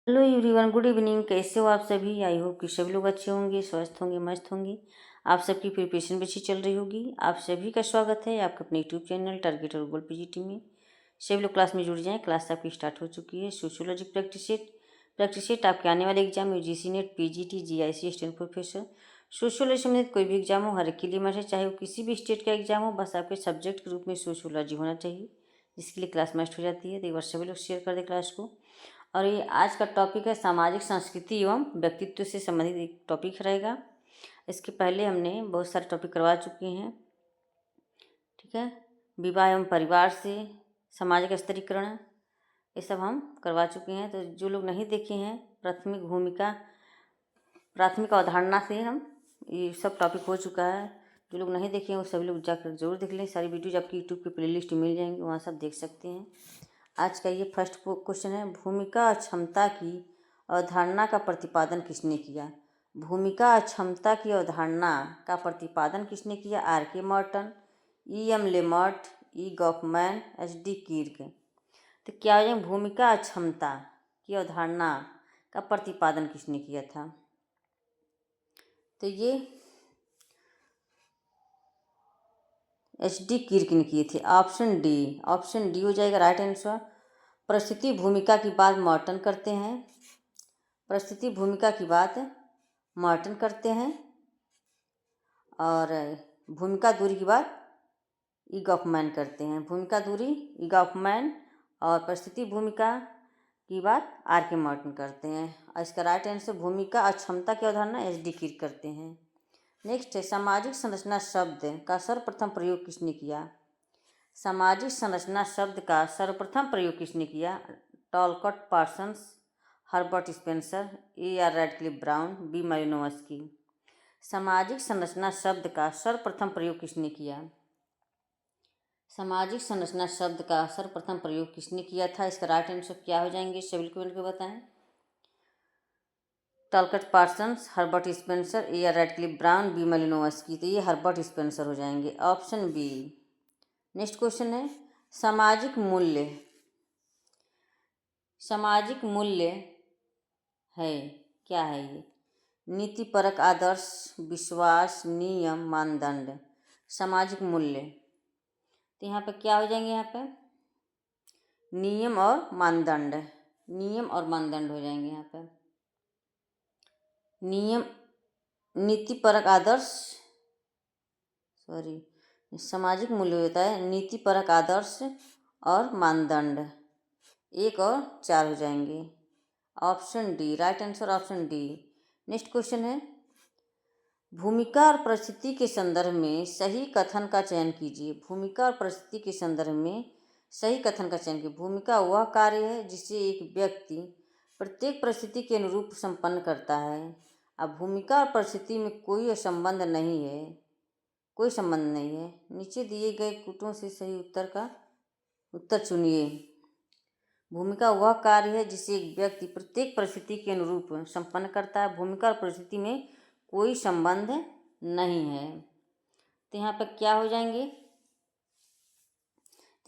Hello everyone, good evening. कैसे हो आप सभी? आई होप कि सभी लोग अच्छे होंगे, स्वस्थ होंगे, मस्त होंगे। आप सबकी प्रिपरेशन भी अच्छी चल रही होगी। आप सभी का स्वागत है आपके अपने यूट्यूब चैनल टारगेट और गोल पीजीटी में। सभी लोग क्लास में जुड़ जाएं। क्लास आपकी स्टार्ट हो चुकी है। सोशियोलॉजी प्रैक्टिस सेट आपके आने वाले exam UGC net, PGT, GIC, student professor, sociology संबंधित कोई भी एग्जाम हो, हर एक के लिए मस्ट है। चाहे वो किसी भी स्टेट का एग्जाम हो, बस आपके सब्जेक्ट के रूप में सोशियोलॉजी होना चाहिए, जिसके लिए क्लास मस्ट हो जाती है। तो एक बार सभी लोग शेयर कर दें क्लास को। और ये आज का टॉपिक है सामाजिक संस्कृति एवं व्यक्तित्व से संबंधित एक टॉपिक रहेगा। इसके पहले हमने बहुत सारे टॉपिक करवा चुके हैं, ठीक है। विवाह एवं परिवार से सामाजिक स्तरीकरण, ये सब हम करवा चुके हैं। तो जो लोग नहीं देखे हैं, प्राथमिक अवधारणा से हम ये सब टॉपिक हो चुका है। जो लोग नहीं देखे हैं वो सभी लोग जाकर जरूर देख लें। सारी वीडियोज आपकी यूट्यूब की प्लेलिस्ट मिल जाएंगी, वहाँ सब देख सकते हैं। आज का ये फर्स्ट क्वेश्चन है, भूमिका अक्षमता की अवधारणा का प्रतिपादन किसने किया? भूमिका अक्षमता की अवधारणा का प्रतिपादन किसने किया? R K. Merton, E M. Lemert, E. Goffman, H D. Kirk. तो क्या हो जाए, भूमिका अक्षमता की अवधारणा का प्रतिपादन किसने किया था? तो ये एच.डी. कीर्क ने किए थे। ऑप्शन डी हो जाएगा राइट आंसर। परिस्थिति भूमिका की बात मॉर्टन करते हैं। परिस्थिति भूमिका की बात मॉर्टन करते हैं। और भूमिका दूरी की बात ई. गॉफमैन करते हैं। भूमिका दूरी ई. गॉफमैन और परिस्थिति भूमिका की बात आर.के. मॉर्टन करते हैं। और इसका राइट आंसर भूमिका अक्षमता की अवधारणा एच.डी. कीर्क करते हैं। नेक्स्ट है, सामाजिक संरचना शब्द का सर्वप्रथम प्रयोग किसने किया? सामाजिक संरचना शब्द का सर्वप्रथम प्रयोग किसने किया? Talcott Parsons, Herbert Spencer, A. R. Radcliffe Brown, B. Malinowski. सामाजिक संरचना शब्द का सर्वप्रथम प्रयोग किसने किया? सामाजिक संरचना शब्द का सर्वप्रथम प्रयोग किसने किया था? इसका राइट आंसर क्या हो जाएंगे, सभी कमेंट को बताएं। Talcott Parsons, Herbert Spencer, A. R. Radcliffe Brown, B. Malinowski. तो ये हर्बर्ट स्पेंसर हो जाएंगे, ऑप्शन बी। नेक्स्ट क्वेश्चन है, सामाजिक मूल्य है, क्या है ये? नीतिपरक आदर्श, विश्वास, नियम, मानदंड। सामाजिक मूल्य, तो यहाँ पे क्या हो जाएंगे? यहाँ पे नियम और मानदंड हो जाएंगे। यहाँ पे नियम, नीतिपरक आदर्श, सामाजिक मूल्य होता है नीतिपरक आदर्श और मानदंड, 1 और 4 हो जाएंगे, option D right answer, option D. Next question है, भूमिका और परिस्थिति के संदर्भ में सही कथन का चयन कीजिए। भूमिका और परिस्थिति के संदर्भ में सही कथन का चयन कीजिए। भूमिका वह कार्य है जिसे एक व्यक्ति प्रत्येक परिस्थिति के अनुरूप संपन्न करता है। अब भूमिका और परिस्थिति में कोई संबंध नहीं है। नीचे दिए गए कूटों से सही उत्तर चुनिए। भूमिका वह कार्य है जिसे एक व्यक्ति प्रत्येक परिस्थिति के अनुरूप संपन्न करता है। भूमिका और परिस्थिति में कोई संबंध नहीं है। तो यहाँ पर क्या हो जाएंगे?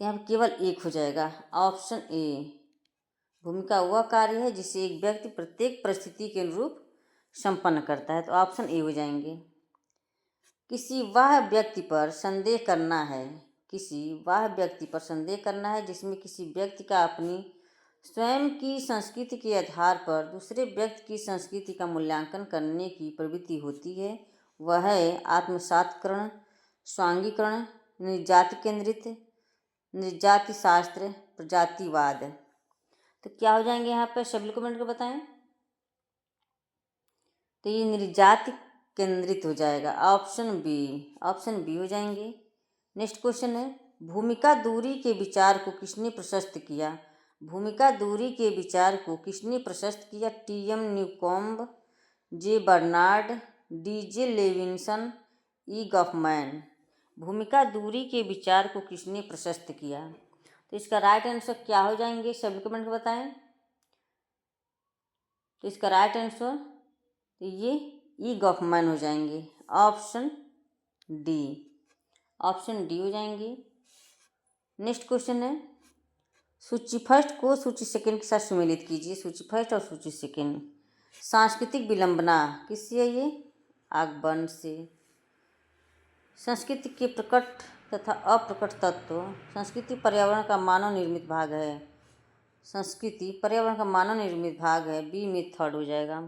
तो यहाँ पर केवल एक हो जाएगा, ऑप्शन ए। भूमिका वह कार्य है जिसे एक व्यक्ति प्रत्येक परिस्थिति के अनुरूप संपन्न करता है, तो ऑप्शन ए हो जाएंगे। किसी वाह व्यक्ति पर संदेह करना है जिसमें किसी व्यक्ति का अपनी स्वयं की संस्कृति के आधार पर दूसरे व्यक्ति की संस्कृति का मूल्यांकन करने की प्रवृत्ति होती है, वह है आत्मसात्करण, स्वांगीकरण, निर्जाति शास्त्र, प्रजातिवाद। तो क्या हो जाएंगे यहाँ पर, सभी कमेंट को बताएं। तो ये निर्जाति केंद्रित हो जाएगा, ऑप्शन बी हो जाएंगे। नेक्स्ट क्वेश्चन है, भूमिका दूरी के विचार को किसने प्रशस्त किया? भूमिका दूरी के विचार को किसने प्रशस्त किया? T M. Newcomb, J. Bernard, D J. Levinson, E. Goffman. भूमिका दूरी के विचार को किसने प्रशस्त किया? तो इसका राइट आंसर क्या हो जाएंगे, सभी कमेंट में बताएं। तो इसका राइट आंसर तो ये ई. गॉफमैन हो जाएंगे, ऑप्शन डी हो जाएंगे। नेक्स्ट क्वेश्चन है, सूची फर्स्ट को सूची सेकंड के साथ सुमेलित कीजिए। सूची फर्स्ट और सूची सेकंड। सांस्कृतिक विलंबना किससे है ये? आगमन से। संस्कृति के प्रकट तथा अप्रकट तत्व। संस्कृति पर्यावरण का मानव निर्मित भाग है। संस्कृति पर्यावरण का मानव निर्मित भाग है। बी में थर्ड हो जाएगा।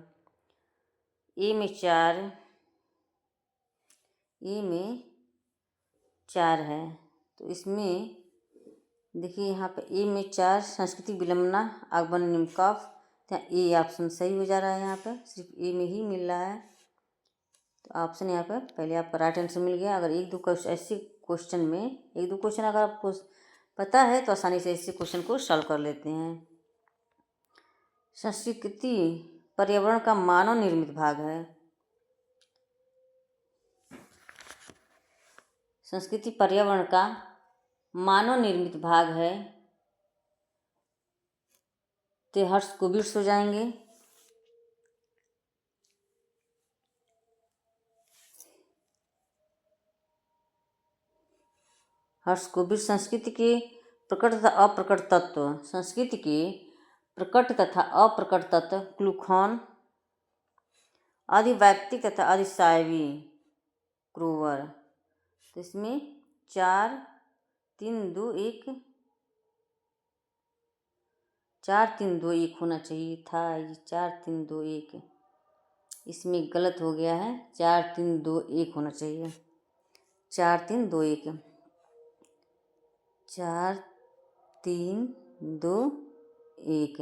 ए में 4 है, तो इसमें देखिए यहाँ पे ए में 4 सांस्कृतिक विलंबना आगमन निम्नकफ, तो ए ऑप्शन सही हो जा रहा है। यहाँ पर सिर्फ ए में ही मिल रहा है, तो ऑप्शन यहाँ पर पहले आपका राइट आंसर मिल गया। अगर एक दो क्वेश्चन अगर आपको पता है तो आसानी से ऐसे क्वेश्चन को सॉल्व कर लेते हैं। संस्कृति पर्यावरण का मानव निर्मित भाग है। संस्कृति पर्यावरण का मानव निर्मित भाग है, तो हर्ष को बिट्स हो जाएंगे। हर्ष को बिट्स संस्कृति के प्रकट तथा अप्रकट तत्व। संस्कृति के प्रकट तथा अप्रकट तत्व क्लूखॉन, अधिवैयक्तिक तथा अधिशायवी क्रोवर। तो इसमें 4 3 2 1 4 3 2 1 होना चाहिए था। ये 4 3 2 1 इसमें गलत हो गया है। 4 3 2 1 होना चाहिए। 4 3 2 1 4 3 2 1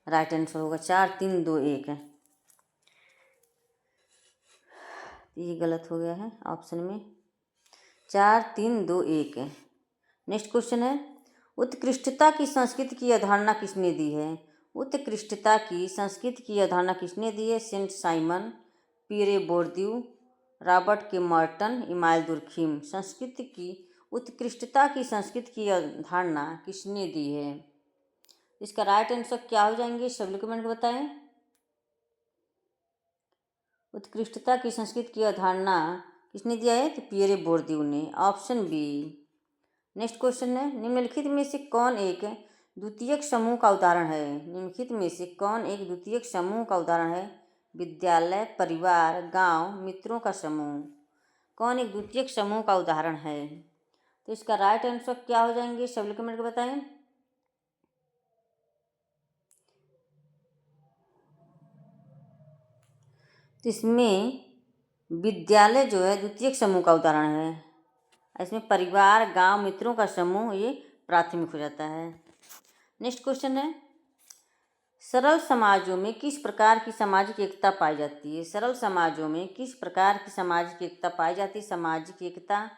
राइट आंसर होगा। 4 3 2 1 ये गलत हो गया है ऑप्शन में। 4 3 2 1। नेक्स्ट क्वेश्चन है, उत्कृष्टता की संस्कृति की अवधारणा किसने दी है? उत्कृष्टता की संस्कृति की अवधारणा किसने दी है? सेंट साइमन, पियरे बोर्दियू, रॉबर्ट के मर्टन, इमाइल दुर्खिम। संस्कृति की उत्कृष्टता की संस्कृति की अवधारणा किसने दी है? इसका राइट आंसर क्या हो जाएंगे? सब लोग कमेंट में बताएं। उत्कृष्टता की संस्कृति की अवधारणा किसने दिया है? तो पियरे बोर्दियू ने। Option B. नेक्स्ट क्वेश्चन है, निम्नलिखित में से कौन एक द्वितीयक समूह का उदाहरण है? निम्नलिखित में से कौन एक द्वितीयक समूह का उदाहरण है? विद्यालय, परिवार, गांव, मित्रों का समूह। कौन एक द्वितीयक समूह का उदाहरण है? तो इसका राइट आंसर क्या हो जाएंगे? सब लोग कमेंट में बताएं। तो इसमें विद्यालय जो है द्वितीयक समूह का उदाहरण है। इसमें परिवार, गांव, मित्रों का समूह ये प्राथमिक हो जाता है। नेक्स्ट क्वेश्चन है, सरल समाजों में किस प्रकार की सामाजिक एकता पाई जाती है? सरल समाजों में किस प्रकार की सामाजिक एकता पाई जाती है? सामाजिक एकता,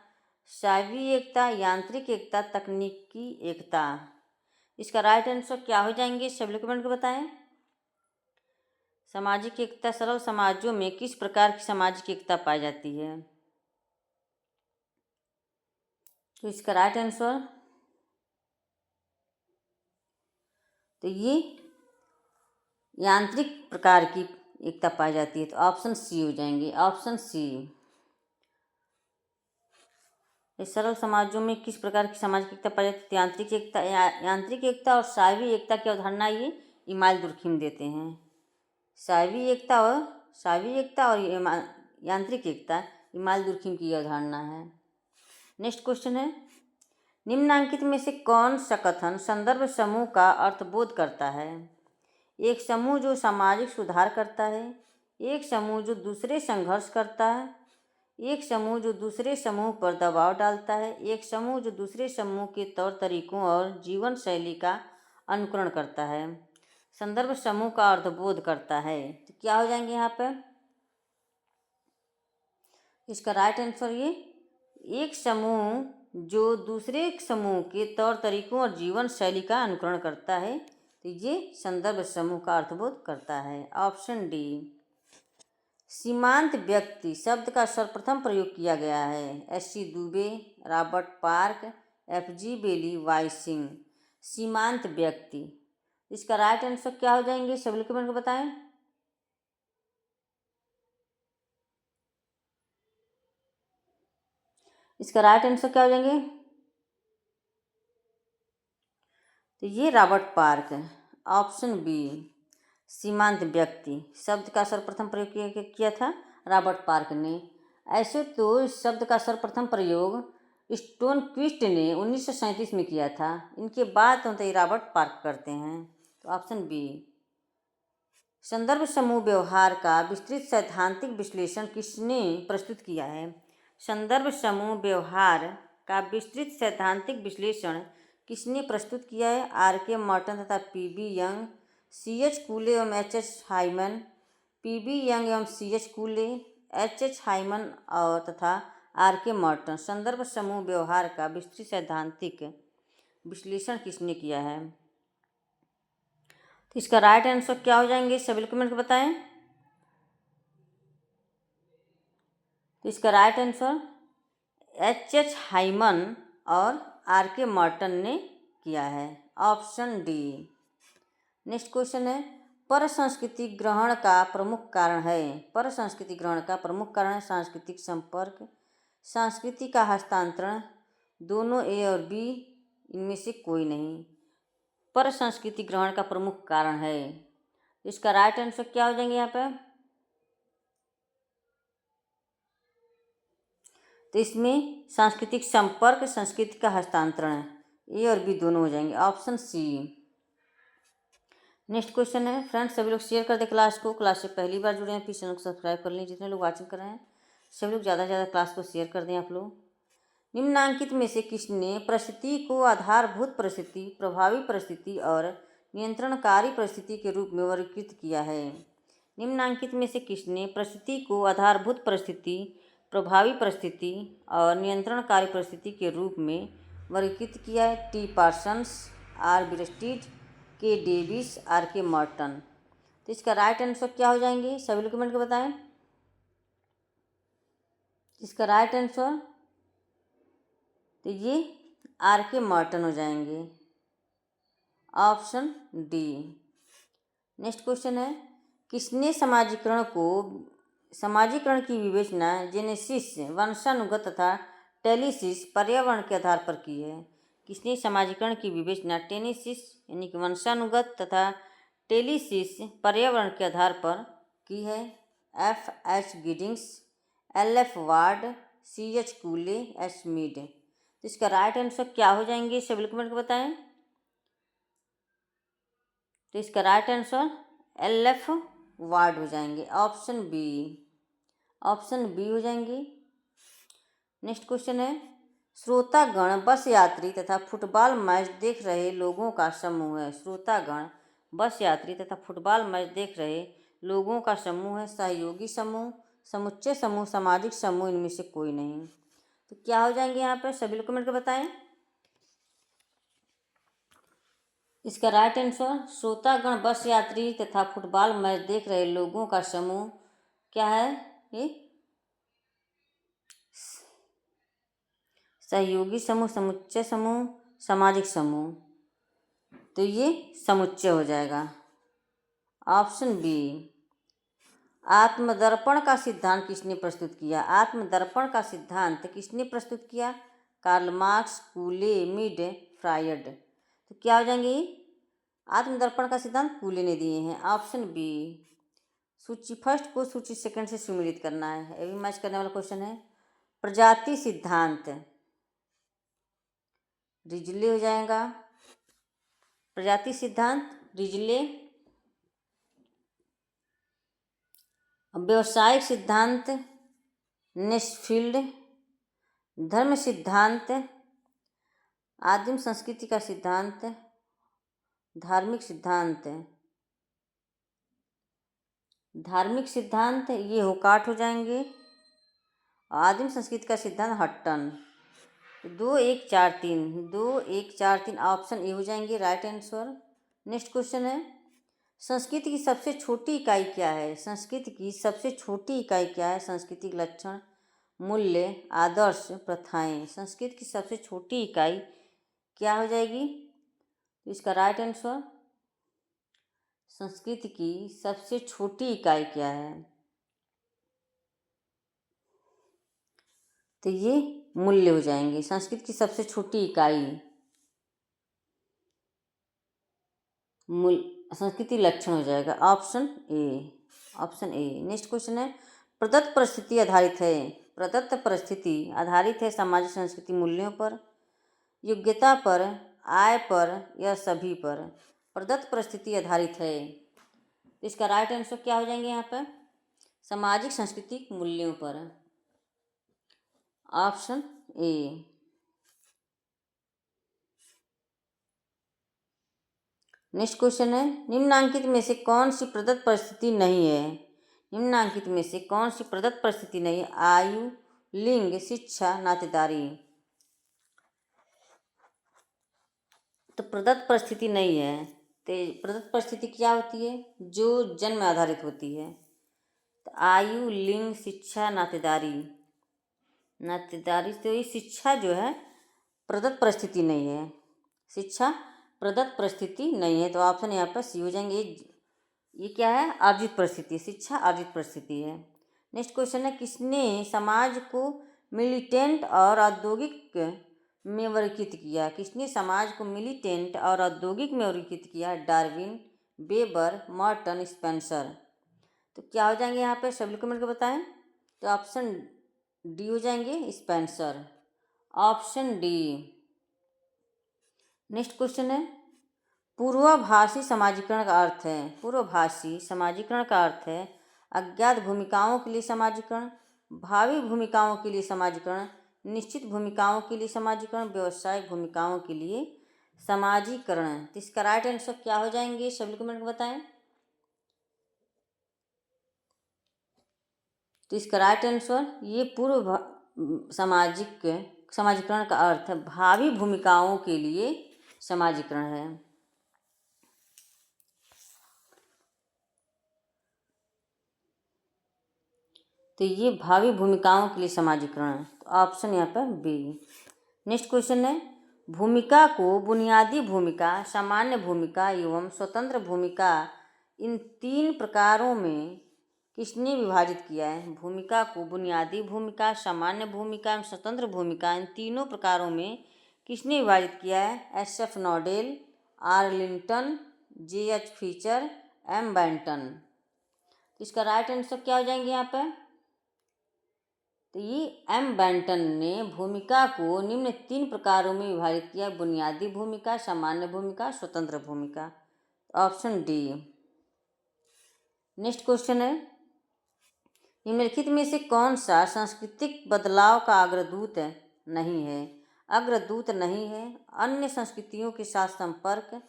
शारीरिक एकता, यांत्रिक एकता, तकनीकी एकता। इसका राइट आंसर क्या हो जाएंगे? सब लोग कमेंट में बताएं। सामाजिक एकता, सरल समाजों में किस प्रकार की सामाजिक एकता पाई जाती है? तो इसका राइट आंसर तो ये यांत्रिक प्रकार की एकता पाई जाती है, तो ऑप्शन सी हो जाएंगे। Option C. इस सरल समाजों में किस प्रकार की सामाजिक एकता पाई जाती है? यांत्रिक एकता और शारीरिक एकता की अवधारणा ये इमाइल दुर्खिम देते हैं। शारीरिक एकता और यांत्रिक एकता इमाइल दुर्खिम की अवधारणा है। नेक्स्ट क्वेश्चन है, निम्नांकित में से कौन सा कथन संदर्भ समूह का अर्थबोध करता है? एक समूह जो सामाजिक सुधार करता है, एक समूह जो दूसरे संघर्ष करता है, एक समूह जो दूसरे समूह पर दबाव डालता है, एक समूह जो दूसरे समूह के तौर तरीकों और जीवन शैली का अनुकरण करता है। संदर्भ समूह का अर्थबोध करता है, तो क्या हो जाएंगे यहाँ पर? इसका राइट आंसर ये एक समूह जो दूसरे समूह के तौर तरीकों और जीवन शैली का अनुकरण करता है, तो ये संदर्भ समूह का अर्थबोध करता है। Option D. सीमांत व्यक्ति शब्द का सर्वप्रथम प्रयोग किया गया है। S C. Dube, Robert Park, F G. Bailey, Y Singh. सीमांत व्यक्ति। इसका राइट आंसर क्या हो जाएंगे? सब लोग कमेंट में बताएं। इसका राइट आंसर क्या हो जाएंगे? तो ये रॉबर्ट पार्क है। ऑप्शन बी सीमांत व्यक्ति शब्द का सर्वप्रथम प्रयोग किया था रॉबर्ट पार्क ने। ऐसे तो इस शब्द का सर्वप्रथम प्रयोग स्टोन क्विस्ट ने 1937 में किया था। इनके बाद तो ये रॉबर्ट पार्क करते हैं। तो ऑप्शन बी। संदर्भ समूह व्यवहार का विस्तृत सैद्धांतिक विश्लेषण किसने प्रस्तुत किया है? संदर्भ समूह व्यवहार का विस्तृत सैद्धांतिक विश्लेषण किसने प्रस्तुत किया है? आर.के. मॉर्टन तथा पी.बी. Young, CH. कूले एवं एच.एच. हाइमन। पी.बी. यंग एवं सी.एच. कूले, एच.एच. हाइमन और तथा आर.के. मॉर्टन। संदर्भ समूह व्यवहार का विस्तृत सैद्धांतिक विश्लेषण किसने किया है? तो इसका राइट आंसर क्या हो जाएंगे? सभी लोग कमेंट बताएं। तो इसका राइट आंसर एच.एच. हाइमन और आर.के. मॉर्टन ने किया है। Option D. नेक्स्ट क्वेश्चन है, पर संस्कृति ग्रहण का प्रमुख कारण है। पर संस्कृति ग्रहण का प्रमुख कारण है सांस्कृतिक संपर्क, संस्कृति का हस्तांतरण, दोनों ए और बी, इनमें से कोई नहीं। पर संस्कृति ग्रहण का प्रमुख कारण है। इसका राइट आंसर क्या हो जाएंगे यहाँ पे? तो इसमें सांस्कृतिक संपर्क, संस्कृति का हस्तांतरण, ए और बी दोनों हो जाएंगे। Option C. नेक्स्ट क्वेश्चन है, फ्रेंड्स सभी लोग शेयर कर दें क्लास को। क्लास से पहली बार जुड़े हैं प्लीज़ चैनल को सब्सक्राइब कर लें। जितने लोग वाचिंग कर रहे हैं सभी लोग ज़्यादा से ज़्यादा क्लास को शेयर कर दें आप लोग। निम्नांकित में से किसने परिस्थिति को आधारभूत परिस्थिति, प्रभावी परिस्थिति और नियंत्रणकारी परिस्थिति के रूप में वर्गीकृत किया है? निम्नांकित में से किसने परिस्थिति को आधारभूत परिस्थिति, प्रभावी परिस्थिति और नियंत्रणकारी परिस्थिति के रूप में वर्गीकृत किया है? T. Parsons, R. Bierstedt, K. Davis, R K. Merton. तो इसका राइट आंसर क्या हो जाएंगे? सभी लोग कमेंट कर बताएं। इसका राइट आंसर तो ये आर.के. मॉर्टन हो जाएंगे। Option D. नेक्स्ट क्वेश्चन है, किसने समाजीकरण की विवेचना जेनेसिस वंशानुगत तथा टेलिसिस पर्यावरण के आधार पर की है? किसने समाजीकरण की विवेचना टेनिसिस यानी कि वंशानुगत तथा टेलिसिस पर्यावरण के आधार पर की है? F. H. Giddings, L. F. Ward, C. H. Cooley, S. Mead. तो इसका राइट आंसर क्या हो जाएंगे? सभी लोग कमेंट को बताएं। तो इसका right answer L. F. Ward हो जाएंगे। Option B. ऑप्शन बी हो जाएंगे। नेक्स्ट क्वेश्चन है, श्रोतागण बस यात्री तथा फुटबॉल मैच देख रहे लोगों का समूह है। श्रोतागण बस यात्री तथा फुटबॉल मैच देख रहे लोगों का समूह है। सहयोगी समूह, समुच्चय समूह, सामाजिक समूह, इनमें से कोई नहीं। तो क्या हो जाएंगे यहाँ पर? सभी लोग कमेंट कर बताएं। इसका राइट आंसर श्रोतागण बस यात्री तथा फुटबॉल मैच देख रहे लोगों का समूह क्या है? ये सहयोगी समूह, समुच्चय समूह, सामाजिक समूह। तो ये समुच्चय हो जाएगा। Option B. आत्मदर्पण का सिद्धांत किसने प्रस्तुत किया? आत्मदर्पण का सिद्धांत किसने प्रस्तुत किया? Karl Marx, कूले, Mead, Freud. तो क्या हो जाएंगे? आत्मदर्पण का सिद्धांत कूले ने दिए हैं। Option B. सूची फर्स्ट को सूची सेकंड से सम्मिलित करना है, ये भी मैच करने वाला क्वेश्चन है। प्रजाति सिद्धांत रिजले हो जाएगा। प्रजाति सिद्धांत रिजले। व्यवसायिक सिद्धांत नेस्फील्ड। धर्म सिद्धांत, आदिम संस्कृति का सिद्धांत, धार्मिक सिद्धांत, धार्मिक सिद्धांत ये होकाट हो जाएंगे। आदिम संस्कृति का सिद्धांत हट्टन। 2 1 4 3 2 1 4 3 ऑप्शन ए हो जाएंगे राइट आंसर। नेक्स्ट क्वेश्चन है, संस्कृति की सबसे छोटी इकाई क्या है? संस्कृति की सबसे छोटी इकाई क्या है? सांस्कृतिक लक्षण, मूल्य, आदर्श, प्रथाएं। संस्कृति की सबसे छोटी इकाई क्या हो जाएगी? तो इसका राइट आंसर संस्कृति की सबसे छोटी इकाई क्या है? तो ये मूल्य हो जाएंगे। संस्कृति की सबसे छोटी इकाई संस्कृति लक्षण हो जाएगा ऑप्शन ए। नेक्स्ट क्वेश्चन है, प्रदत्त परिस्थिति आधारित है। प्रदत्त परिस्थिति आधारित है सामाजिक संस्कृति मूल्यों पर, योग्यता पर, आय पर या सभी पर। प्रदत्त परिस्थिति आधारित है, इसका राइट आंसर क्या हो जाएंगे यहाँ पर? सामाजिक सांस्कृतिक मूल्यों पर, ऑप्शन ए। नेक्स्ट क्वेश्चन है, निम्नांकित में से कौन सी प्रदत्त परिस्थिति नहीं है? निम्नांकित में से कौन सी प्रदत्त परिस्थिति नहीं है? आयु, लिंग, शिक्षा, नातेदारी। तो प्रदत्त परिस्थिति नहीं है, तो प्रदत्त परिस्थिति क्या होती है? जो जन्म आधारित होती है। तो आयु, लिंग, शिक्षा, नातेदारी। तो ये शिक्षा जो है प्रदत्त परिस्थिति नहीं है, शिक्षा प्रदत्त परिस्थिति नहीं है। तो ऑप्शन यहाँ पर सी हो जाएंगे। ये क्या है? अर्जित परिस्थिति, शिक्षा अर्जित परिस्थिति है। नेक्स्ट क्वेश्चन है, किसने समाज को मिलिटेंट और औद्योगिक में वर्गीकृत किया? किसने समाज को मिलिटेंट और औद्योगिक में वर्गीकृत किया? Darwin, Weber, Morton, Spencer. तो क्या हो जाएंगे यहाँ पे? सभी लोग मिलकर बताएं। तो ऑप्शन डी हो जाएंगे, Spencer, option D. Next question है, पूर्वाभासी समाजीकरण का अर्थ है। पूर्वाभासी समाजीकरण का अर्थ है अज्ञात भूमिकाओं के लिए समाजीकरण, भावी भूमिकाओं के लिए समाजीकरण, निश्चित भूमिकाओं के लिए समाजीकरण, व्यावसायिक भूमिकाओं के लिए समाजीकरण। तो इसका राइट आंसर क्या हो जाएंगे? सभी लोग मिलकर बताएं। तो इसका राइट आंसर, ये समाजीकरण का अर्थ भावी भूमिकाओं के लिए समाजीकरण है। तो ये भावी भूमिकाओं के लिए समाजीकरण है। तो ऑप्शन यहाँ पर बी। नेक्स्ट क्वेश्चन है, भूमिका को बुनियादी भूमिका, सामान्य भूमिका एवं स्वतंत्र भूमिका, इन तीन प्रकारों में किसने विभाजित किया है? भूमिका को बुनियादी भूमिका, सामान्य भूमिका एवं स्वतंत्र भूमिका, इन तीनों प्रकारों में किसने विभाजित किया है? SF Nodel, Arlington, JH Fichter, M Benton. तो इसका राइट आंसर क्या हो जाएंगे यहाँ पर? तो ये M बेंटन ने भूमिका को निम्न तीन प्रकारों में विभाजित किया: बुनियादी भूमिका, सामान्य भूमिका, स्वतंत्र भूमिका, ऑप्शन डी। नेक्स्ट क्वेश्चन है, निम्नलिखित में से कौन सा सांस्कृतिक बदलाव का अग्रदूत नहीं है? अग्रदूत नहीं है, अन्य संस्कृतियों के साथ संपर्क,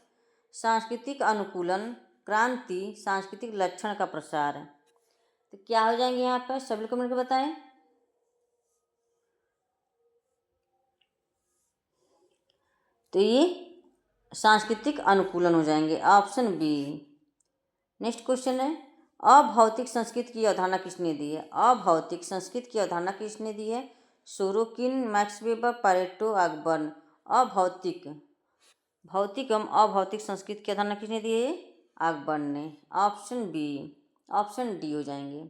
सांस्कृतिक अनुकूलन, क्रांति, सांस्कृतिक लक्षण का प्रसार। तो क्या हो जाएंगे यहाँ पर? सभी लोग मिलकर बताएं। तो ये सांस्कृतिक अनुकूलन हो जाएंगे, ऑप्शन बी। नेक्स्ट क्वेश्चन है, अभौतिक संस्कृति की अवधारणा किसने दी है? अभौतिक संस्कृति की अवधारणा किसने दी है? Sorokin, Max Weber, Pareto, Ogburn. भौतिक एवं अभौतिक संस्कृति की अवधारणा किसने दी है? ऑकबर्न ने, ऑप्शन बी, ऑप्शन डी हो जाएंगे।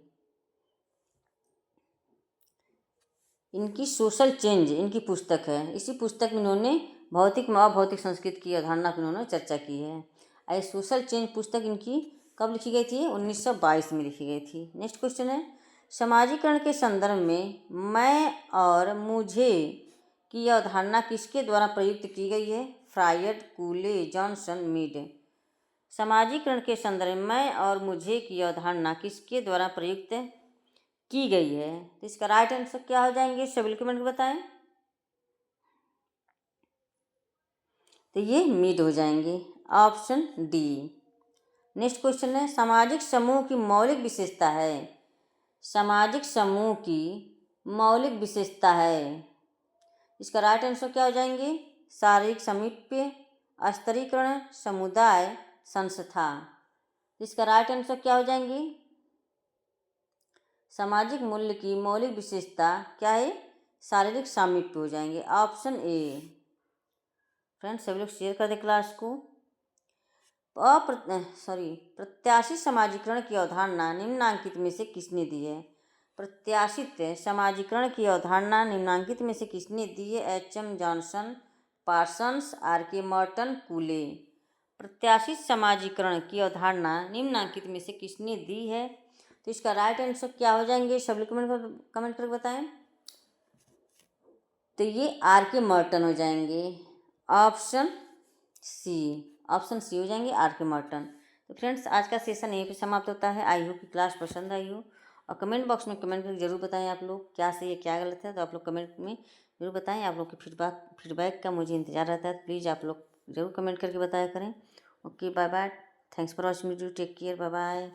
इनकी सोशल चेंज इनकी पुस्तक है, इसी पुस्तक में इन्होंने भौतिक व अभौतिक संस्कृति की अवधारणा की उन्होंने चर्चा की है। ये सोशल चेंज पुस्तक इनकी कब लिखी गई थी? 1922 में लिखी गई थी। नेक्स्ट क्वेश्चन है, समाजीकरण के संदर्भ में मैं और मुझे की अवधारणा किसके द्वारा प्रयुक्त की गई है? Freud, कूले, Johnson, Mead. समाजीकरण के संदर्भ में मैं और मुझे की अवधारणा किसके द्वारा प्रयुक्त की गई है? तो इसका राइट आंसर क्या हो जाएंगे? सभी कमेंट बताएं। तो ये मीड हो जाएंगे, ऑप्शन डी। नेक्स्ट क्वेश्चन है, सामाजिक समूह की मौलिक विशेषता है। सामाजिक समूह की मौलिक विशेषता है, इसका राइट आंसर क्या हो जाएंगे? शारीरिक समीप्य, स्तरीकरण, समुदाय, संस्था। इसका राइट आंसर क्या हो जाएंगे? सामाजिक मूल्य की मौलिक विशेषता क्या है? शारीरिक सामीप्य हो जाएंगे, ऑप्शन ए। फ्रेंड्स सभी लोग शेयर कर दें क्लास को। प्रत्याशित समाजीकरण की अवधारणा निम्नांकित में से किसने दी है? प्रत्याशित समाजीकरण की अवधारणा निम्नांकित में से किसने दी है? HM Johnson, Parsons, RK Merton, Cooley. प्रत्याशित समाजीकरण की अवधारणा निम्नलिखित में से किसने दी है? तो इसका राइट आंसर क्या हो जाएंगे, सब लोग कमेंट करके बताएं। तो ये आर के मर्टन हो जाएंगे, ऑप्शन सी हो जाएंगे आर के मर्टन। तो फ्रेंड्स, आज का सेशन यहीं पे समाप्त होता है। आई होप कि क्लास पसंद आई हो, और कमेंट बॉक्स में कमेंट करके जरूर बताएं आप लोग क्या सही है क्या गलत है। तो आप लोग कमेंट में जरूर बताएं। आप लोग के फीडबैक का मुझे इंतजार रहता है। प्लीज़ आप लोग जरूर कमेंट करके बताया करें। Okay, bye bye. Thanks for watching video. Take care, bye bye.